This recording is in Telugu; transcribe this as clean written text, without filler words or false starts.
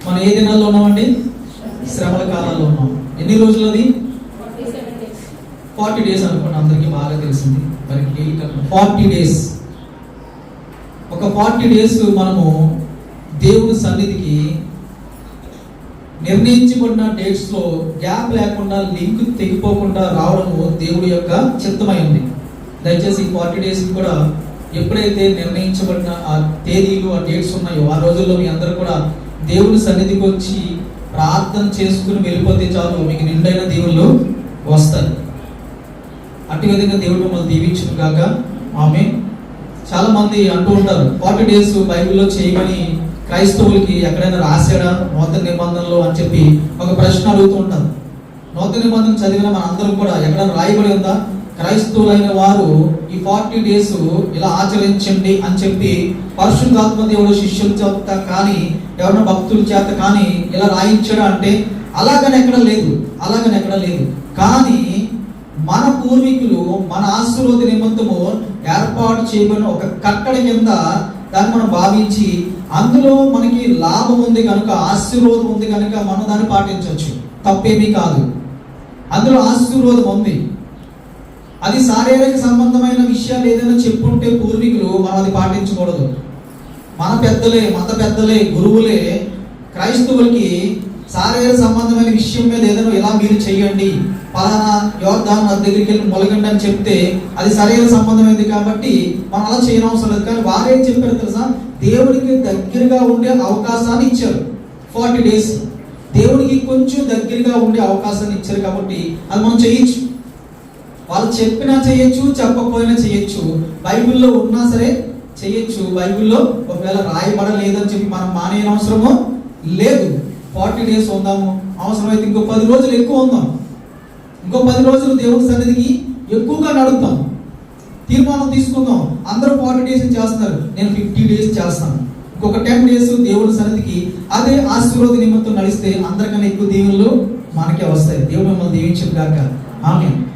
మనం ఏ దినాల్లో ఉన్నామండి? శ్రమల కాలంలో ఉన్నాం. ఎన్ని రోజులు అది? 40 days అనుకోండి, అందరికీ బాగా తెలిసింది. మరి 40 days. ఒక 40 days మనము దేవుని సన్నిధికి నిర్ణయించబడిన డేట్స్ లో గ్యాప్ లేకుండా, లింక్ తెగిపోకుండా రావడము దేవుడి యొక్క చిత్తమై ఉంది. దయచేసి 40 days కూడా ఎప్పుడైతే నిర్ణయించబడిన ఆ తేదీలు, ఆ డేట్స్ ఉన్నాయో ఆ రోజుల్లో మీ అందరూ కూడా దేవుని సన్నిధికి వచ్చి ప్రార్థన చేసుకుని వెళ్ళిపోతే చాలు, మీకు నిండైన దేవుళ్ళు వస్తారు. అట్టి విధంగా దేవుడు మిమ్మల్ని దీవించును గాక. ఆమేన్. చాలా మంది అంటూ ఉంటారు 40 days బైబిల్లో చేయమని క్రైస్తవులకి ఎక్కడైనా రాశాడా నూతన నిబంధనలో అని చెప్పి ఒక ప్రశ్న అడుగుతూ ఉంటారు. నూతన నిబంధన చదివిన మన అందరం కూడా ఎక్కడైనా రాయబడి ఉందా క్రైస్తవులైన వారు ఈ 40 days ఇలా ఆచరించండి అని చెప్పి పరిశుద్ధాత్మ దేవుడు శిష్యుల చేత కానీ ఎవరైనా భక్తుల చేత కానీ ఇలా రాయించడా అంటే అలాగని ఎక్కడ లేదు. కానీ మన పూర్వీకులు మన ఆశీర్వాద నిమిత్తము ఏర్పాటు చేయబడిన ఒక కట్టడి కింద దాన్ని మనం భావించి అందులో మనకి లాభం ఉంది కనుక, ఆశీర్వాదం ఉంది కనుక మనం దాన్ని పాటించవచ్చు. తప్పేమీ కాదు, అందులో ఆశీర్వాదం ఉంది. అది శారీరక సంబంధమైన విషయాలు ఏదైనా చెప్పుంటే పూర్వీకులు మనం అది పాటించకూడదు. మన పెద్దలే, మత పెద్దలే, గురువులే క్రైస్తవులకి శారీరక సంబంధమైన విషయం మీద ఏదైనా ఇలా మీరు చెయ్యండి, పలానా యోర్దాను నది దగ్గరికి వెళ్ళి మొలగండి అని చెప్తే అది శారీరక సంబంధమైంది కాబట్టి మనం అలా చేయనవసరం లేదు. కానీ వారేం చెప్పారు తెలుసా? దేవుడికి దగ్గరగా ఉండే అవకాశాన్ని ఇచ్చారు. 40 days దేవుడికి కొంచెం దగ్గరగా ఉండే అవకాశాన్ని ఇచ్చారు కాబట్టి అది మనం చేయొచ్చు. వాళ్ళు చెప్పినా చేయొచ్చు, చెప్పకపోయినా చేయొచ్చు. బైబిల్లో ఉన్నా సరే చేయొచ్చు. బైబిల్లో ఒకవేళ రాయబడలేదని చెప్పి మనం మానేయని అవసరము లేదు. 40 days ఉందాము, అవసరమైతే ఇంకో 10 రోజులు ఎక్కువ ఉందాం, ఇంకో 10 రోజులు దేవుని సన్నిధికి ఎక్కువగా నడుద్దాం, తీర్మానం తీసుకుందాం. అందరూ 40 days చేస్తున్నారు, నేను 50 days చేస్తాను. ఇంకొక 10 days దేవుని సన్నిధికి అదే ఆశీర్వాద నిమిత్తం నడిస్తే అందరికన్నా ఎక్కువ దీవెనలు మనకే వస్తాయి. దేవుడు మిమ్మల్ని దీవించును గాక. ఆమేన్.